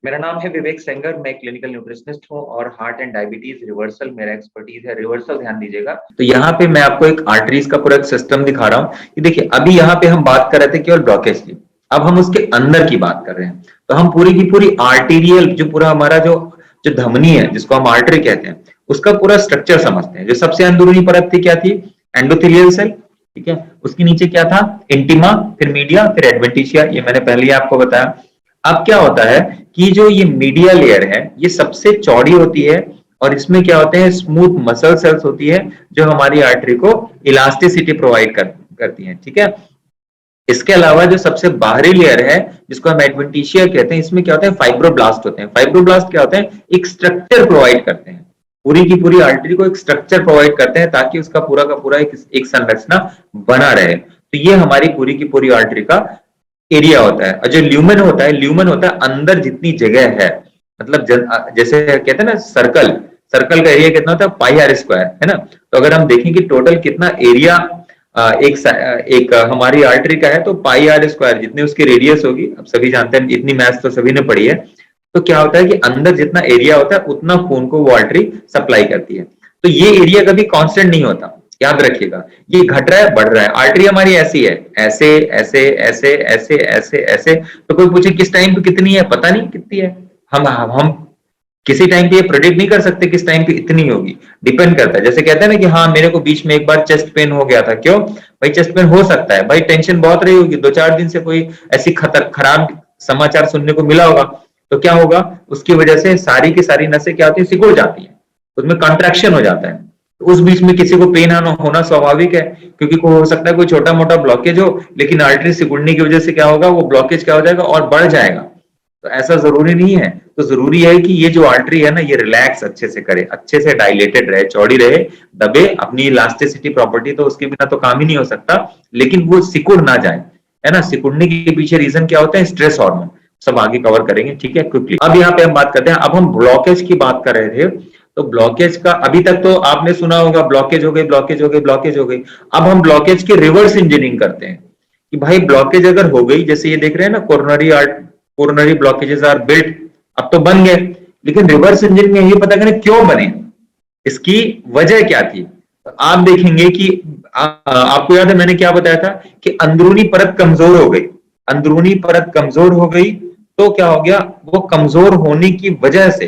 मेरा नाम है विवेक सेंगर। मैं क्लिनिकल न्यूट्रिशनिस्ट हूँ और हार्ट एंड डायबिटीज रिवर्सल मेरा एक्सपर्टीज है। रिवर्सल ध्यान दीजिएगा। तो यहाँ पे मैं आपको एक आर्टरीज का पूरा एक सिस्टम दिखा रहा हूँ कि देखिए, अभी यहाँ पे हम बात कर रहे थे केवल ब्लॉकेज की, अब हम उसके अंदर की बात कर रहे हैं। तो हम पूरी की पूरी आर्टीरियल जो पूरा हमारा जो जो धमनी है, जिसको हम आर्टरी कहते हैं, उसका पूरा स्ट्रक्चर समझते हैं। जो सबसे अंदरूनी परत थी क्या थी? Endothelial cell. ठीक है, उसके नीचे क्या था? इंटिमा, फिर मीडिया, फिर एडवेंटिशिया। ये मैंने पहले ही आपको बताया। अब क्या होता है कि जो ये मीडिया लेयर है ये सबसे चौड़ी होती है और इसमें क्या होते हैं? स्मूथ मसल सेल्स होती है जो हमारी आर्टरी को इलास्टिसिटी प्रोवाइड करती है। ठीक है, इसके अलावा जो सबसे बाहरी लेयर है जिसको हम एडवेंटिशिया कहते हैं, इसमें क्या होता है? फाइब्रोब्लास्ट होते हैं। फाइब्रोब्लास्ट क्या होते हैं? एक स्ट्रक्चर प्रोवाइड करते हैं, पूरी की पूरी आर्टरी को एक स्ट्रक्चर प्रोवाइड करते हैं ताकि उसका पूरा का पूरा एक संरचना बना रहे। तो ये हमारी पूरी की पूरी आर्टरी का एरिया होता है। और जो ल्यूमेन होता है, ल्यूमेन होता है अंदर जितनी जगह है, मतलब जैसे कहते हैं ना सर्कल, सर्कल का एरिया कितना होता है? पाई आर स्क्वायर, है ना। तो अगर हम देखें कि टोटल कितना एरिया एक हमारी आर्टरी का है, तो पाई आर स्क्वायर जितनी उसकी रेडियस होगी, अब सभी जानते हैं, इतनी मैथ्स तो सभी ने पढ़ी है। तो क्या होता है कि अंदर जितना एरिया होता है उतना खून को वो आर्टरी सप्लाई करती है। तो ये एरिया कभी कांस्टेंट नहीं होता, याद रखिएगा। ये घट रहा है, बढ़ रहा है। आर्टरी हमारी ऐसी है, ऐसे ऐसे ऐसे ऐसे ऐसे ऐसे। तो कोई पूछे किस टाइम पे कितनी है, पता नहीं कितनी है। हम किसी टाइम पे ये प्रेडिक्ट नहीं कर सकते किस टाइम पे इतनी होगी, डिपेंड करता है। जैसे कहते हैं ना कि हाँ मेरे को बीच में एक बार चेस्ट पेन हो गया था। क्यों भाई? चेस्ट पेन हो सकता है भाई, टेंशन बहुत रही होगी, 2-4 दिन से कोई ऐसी खराब समाचार सुनने को मिला होगा। तो क्या होगा? उसकी वजह से सारी की सारी नसें क्या होती है? सिकुड़ जाती है, उसमें कंट्रैक्शन हो जाता है। तो उस बीच में किसी को पेन आना होना स्वाभाविक है, क्योंकि को हो सकता है कोई छोटा मोटा ब्लॉकेज हो, लेकिन आर्टरी सिकुड़ने की वजह से क्या होगा? वो ब्लॉकेज क्या हो जाएगा? और बढ़ जाएगा। तो ऐसा जरूरी नहीं है। तो जरूरी है कि ये जो आर्टरी है ना, ये रिलैक्स अच्छे से करे, अच्छे से डायलेटेड रहे, चौड़ी रहे, दबे। अपनी इलास्टिसिटी प्रॉपर्टी तो उसके बिना तो काम ही नहीं हो सकता, लेकिन वो सिकुड़ ना जाए, है ना। सिकुड़ने के पीछे रीजन क्या होता है? Stress hormone. सब आगे कवर करेंगे, ठीक है, क्विकली। अब यहाँ पे हम बात करते हैं, अब हम ब्लॉकेज की बात कर रहे थे। तो ब्लॉकेज का अभी तक तो आपने सुना होगा, ब्लॉकेज हो गई, ब्लॉकेज हो गई, ब्लॉकेज हो गई। अब हम ब्लॉकेज की रिवर्स इंजीनियरिंग करते हैं कि भाई ब्लॉकेज अगर हो गई, जैसे ये देख रहे हैं ना, कोरोनरी ब्लॉकेजेस आर बिल्ट, अब तो बन गए, लेकिन रिवर्स इंजन में ये पता करें क्यों बने, इसकी वजह क्या थी। तो आप देखेंगे कि आपको याद है मैंने क्या बताया था कि अंदरूनी परत कमजोर हो गई। अंदरूनी परत कमजोर हो गई तो क्या हो गया? वो कमजोर होने की वजह से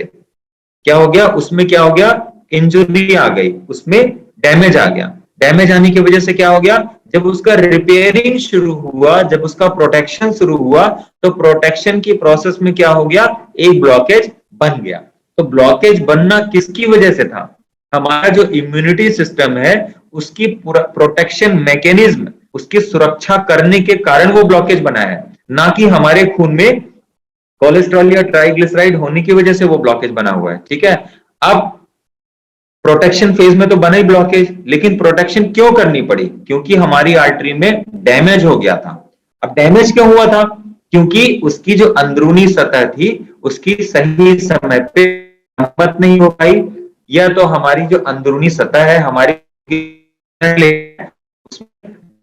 क्या हो गया? उसमें क्या हो गया? इंजुरी आ गई, उसमें डैमेज आ गया। डैमेज आने की वजह से क्या हो गया? जब उसका रिपेयरिंग शुरू हुआ, जब उसका प्रोटेक्शन शुरू हुआ, तो प्रोटेक्शन की प्रोसेस में क्या हो गया? एक ब्लॉकेज बन गया। तो ब्लॉकेज बनना किसकी वजह से था? हमारा जो इम्यूनिटी सिस्टम है उसकी पूरा प्रोटेक्शन मैकेनिज्म, उसकी सुरक्षा करने के कारण वो ब्लॉकेज बना है, ना कि हमारे खून में कोलेस्ट्रॉल या ट्राइग्लिसराइड होने की वजह से वो ब्लॉकेज बना हुआ है। ठीक है, अब प्रोटेक्शन फेज में तो बना ही ब्लॉकेज, लेकिन प्रोटेक्शन क्यों करनी पड़ी? क्योंकि हमारी आर्टरी में डैमेज हो गया था। अब डैमेज क्यों हुआ था? क्योंकि उसकी जो अंदरूनी सतह थी उसकी सही समय पे मरम्मत नहीं हो पाई, या तो हमारी जो अंदरूनी सतह है हमारी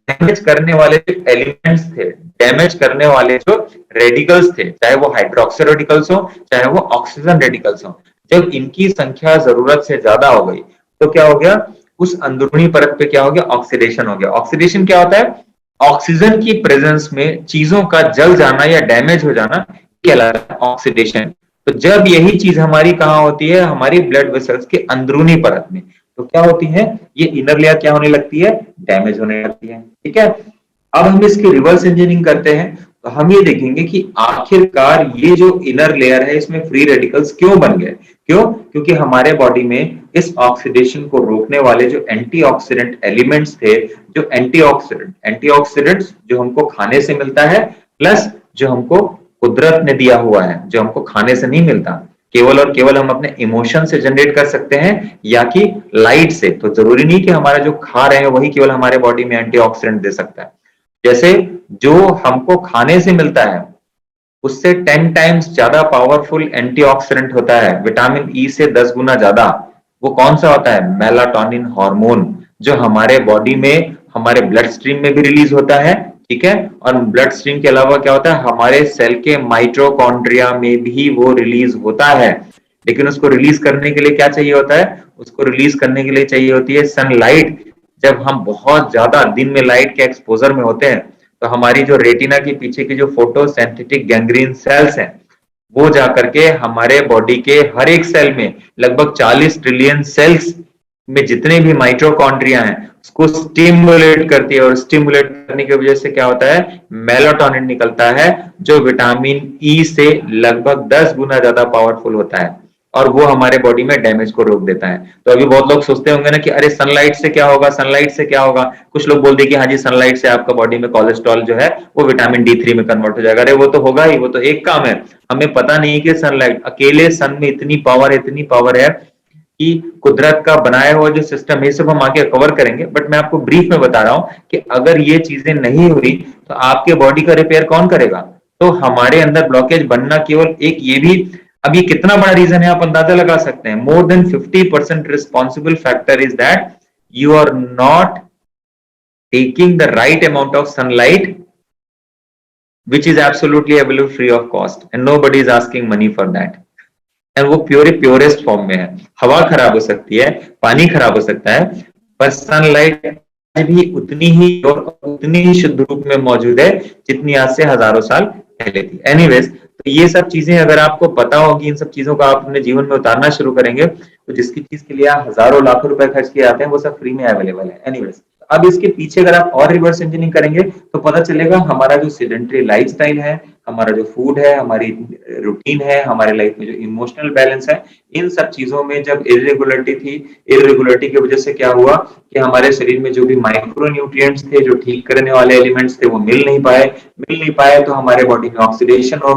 डैमेज करने वाले जो एलिमेंट्स थे, डैमेज करने वाले जो रेडिकल्स थे, चाहे वो हाइड्रोक्सी रेडिकल्स हो चाहे वो ऑक्सीजन रेडिकल्स हो, जब इनकी संख्या जरूरत से ज्यादा हो गई तो क्या हो गया? उस अंदरूनी परत पे क्या हो गया? ऑक्सीडेशन हो गया। ऑक्सीडेशन क्या होता है? ऑक्सीजन की प्रेजेंस में चीजों का जल जाना या डैमेज हो जाना कहलाता है ऑक्सीडेशन। तो जब यही चीज हमारी कहाँ होती है? हमारी ब्लड वेसल्स के अंदरूनी परत में, तो क्या होती है? ये इनर लेयर क्या होने लगती है? डैमेज होने लगती है। ठीक है, अब हम इसकी रिवर्स इंजीनियरिंग करते हैं तो हम ये देखेंगे कि आखिरकार ये जो इनर लेयर है इसमें फ्री रेडिकल्स क्यों बन गए। क्यों? क्योंकि हमारे बॉडी में इस ऑक्सीडेशन को रोकने वाले जो एंटीऑक्सीडेंट एलिमेंट्स थे, जो एंटीऑक्सीडेंट्स जो हमको खाने से मिलता है, प्लस जो हमको कुदरत ने दिया हुआ है, जो हमको खाने से नहीं मिलता, केवल और केवल हम अपने इमोशन से जनरेट कर सकते हैं या कि लाइट से। तो जरूरी नहीं कि हमारा जो खा रहे हैं वही केवल हमारे बॉडी में एंटीऑक्सीडेंट दे सकता है। जैसे जो हमको खाने से मिलता है उससे 10 टाइम्स ज्यादा पावरफुल एंटीऑक्सीडेंट होता है, विटामिन ई से 10 गुना ज्यादा। वो कौन सा होता है? मेलाटोनिन हार्मोन, जो हमारे बॉडी में हमारे ब्लड स्ट्रीम में भी रिलीज होता है, ठीक है। और ब्लड स्ट्रीम के अलावा क्या होता है, हमारे सेल के माइटोकॉन्ड्रिया में भी वो रिलीज होता है, लेकिन उसको रिलीज करने के लिए क्या चाहिए होता है, उसको रिलीज करने के लिए चाहिए होती है सनलाइट। जब हम बहुत ज्यादा दिन में लाइट के एक्सपोजर में होते हैं तो हमारी जो रेटिना के पीछे की जो फोटोसिंथेटिक गैंग्रीन सेल्स हैं वो जाकर के हमारे बॉडी के हर एक सेल में लगभग 40 ट्रिलियन सेल्स में जितने भी माइटोकॉन्ड्रिया हैं उसको स्टिमुलेट करती है, और स्टिमुलेट करने की वजह से क्या होता है, मेलाटोनिन निकलता है जो विटामिन ई से लगभग 10 गुना ज्यादा पावरफुल होता है, और वो हमारे बॉडी में डैमेज को रोक देता है। तो अभी बहुत लोग सोचते होंगे ना कि अरे सनलाइट से क्या होगा, सनलाइट से क्या होगा। कुछ लोग बोलते हैं कि हाँ जी सनलाइट से आपका बॉडी में कोलेस्ट्रॉल जो है वो विटामिन D3 में कन्वर्ट हो जाएगा। अरे वो तो होगा ही, वो तो एक काम है। हमें पता नहीं कि सनलाइट अकेले सन में इतनी पावर है कि कुदरत का बनाया हुआ जो सिस्टम है, सब हम आगे कवर करेंगे, बट मैं आपको ब्रीफ में बता रहा हूं कि अगर ये चीजें नहीं हुई तो आपके बॉडी का रिपेयर कौन करेगा। तो हमारे अंदर ब्लॉकेज बनना केवल एक, ये भी अब ये कितना बड़ा रीजन है आप अंदाजा लगा सकते हैं। More than 50% responsible factor is that you are not taking the right amount of sunlight which is absolutely available free of cost and nobody is asking money for that, and वो purest form में है। हवा खराब हो सकती है, पानी खराब हो सकता है, पर सनलाइट भी उतनी ही और उतनी ही शुद्ध रूप में मौजूद है जितनी आज से हजारों साल पहले थी। एनीवेज, तो ये सब चीजें अगर आपको पता होगी, इन सब चीजों को आप अपने जीवन में उतारना शुरू करेंगे तो जिसकी चीज के लिए आप हजारों लाखों रुपए खर्च किए जाते हैं वो सब फ्री में अवेलेबल है। एनीवेज, अब इसके पीछे अगर आप और रिवर्स इंजीनियरिंग करेंगे तो पता चलेगा हमारा जो सेडेंटरी लाइफस्टाइल है, हमारा जो फूड है, हमारी रूटीन है, हमारे लाइफ में जो इमोशनल बैलेंस है, इन सब चीजों में जब इरेगुलरिटी थी, इरेगुलरिटी की वजह से क्या हुआ कि हमारे शरीर में जो भी माइक्रो न्यूट्रिएंट्स थे, जो ठीक करने वाले एलिमेंट्स थे, वो मिल नहीं पाए तो हमारे बॉडी में ऑक्सीडेशन हो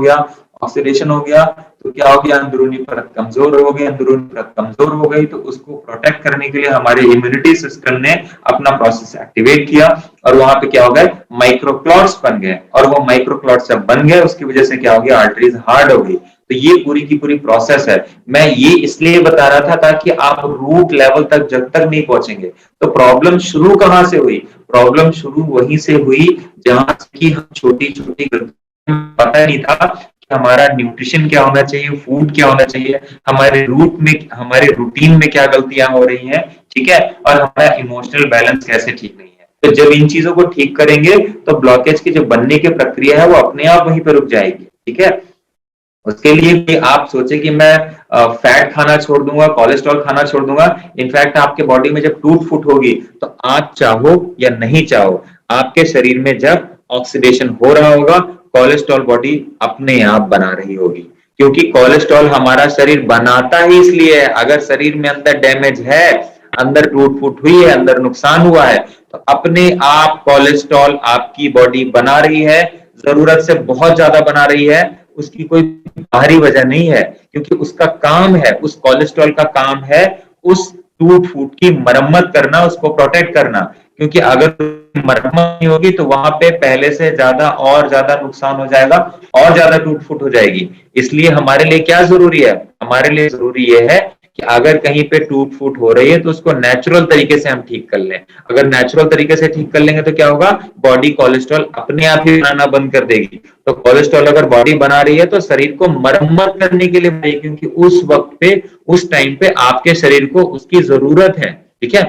गया तो क्या हो गया, अंदरूनी परत कमजोर हो गई। अंदरूनी परत कमजोर हो गई तो उसको प्रोटेक्ट करने के लिए हमारे इम्यूनिटी सिस्टम ने अपना प्रोसेस एक्टिवेट किया, और वहां पे क्या हो गया, माइक्रोक्लॉट्स बन गए, और वो माइक्रोक्लॉट्स जब बन गए उसकी वजह से क्या हो गया, आर्टरीज हार्ड हो गई। तो ये पूरी की पूरी प्रोसेस है। मैं ये इसलिए बता रहा था ताकि आप रूट लेवल तक जब तक नहीं पहुंचेंगे तो प्रॉब्लम शुरू कहां से हुई, प्रॉब्लम शुरू वहीं से हुई जहां की हम छोटी छोटी पता नहीं था कि हमारा न्यूट्रिशन क्या होना चाहिए, फूड क्या होना चाहिए, हमारे रूटीन में क्या गलतियां हो रही हैं, ठीक है, और हमारा इमोशनल बैलेंस कैसे ठीक नहीं है। तो जब इन चीजों को ठीक करेंगे तो ब्लॉकेज की जो बनने की प्रक्रिया है वो अपने आप वहीं पर रुक जाएगी, ठीक है। उसके लिए भी आप सोचे कि मैं फैट खाना छोड़ दूंगा, कोलेस्ट्रॉल खाना छोड़ दूंगा। इनफैक्ट आपके बॉडी में जब टूट फूट होगी तो आप चाहो या नहीं चाहो, आपके शरीर में जब ऑक्सीडेशन हो रहा होगा, कोलेस्ट्रॉल बॉडी अपने आप बना रही होगी, क्योंकि कोलेस्ट्रॉल हमारा शरीर बनाता ही इसलिए है। अगर शरीर में अंदर डैमेज है, अंदर टूट फूट हुई है, अंदर नुकसान हुआ है, तो अपने आप कोलेस्ट्रॉल आपकी बॉडी बना रही है, जरूरत से बहुत ज्यादा बना रही है। उसकी कोई बाहरी वजह नहीं है, क्योंकि उसका काम है, उस कोलेस्ट्रॉल का काम है उस टूट फूट की मरम्मत करना, उसको प्रोटेक्ट करना। क्योंकि अगर मरम्मत नहीं होगी तो वहां पे पहले से ज्यादा और ज्यादा नुकसान हो जाएगा और ज्यादा टूट फूट हो जाएगी। इसलिए हमारे लिए क्या जरूरी है, हमारे लिए जरूरी यह है कि अगर कहीं पे टूट फूट हो रही है तो उसको नेचुरल तरीके से हम ठीक कर लें। अगर नेचुरल तरीके से ठीक कर लेंगे तो क्या होगा, बॉडी कोलेस्ट्रॉल अपने आप ही बनाना बंद कर देगी। तो कोलेस्ट्रॉल अगर बॉडी बना रही है तो शरीर को मरम्मत करने के लिए बनाई, क्योंकि उस वक्त पे, उस टाइम पे आपके शरीर को उसकी जरूरत है, ठीक है।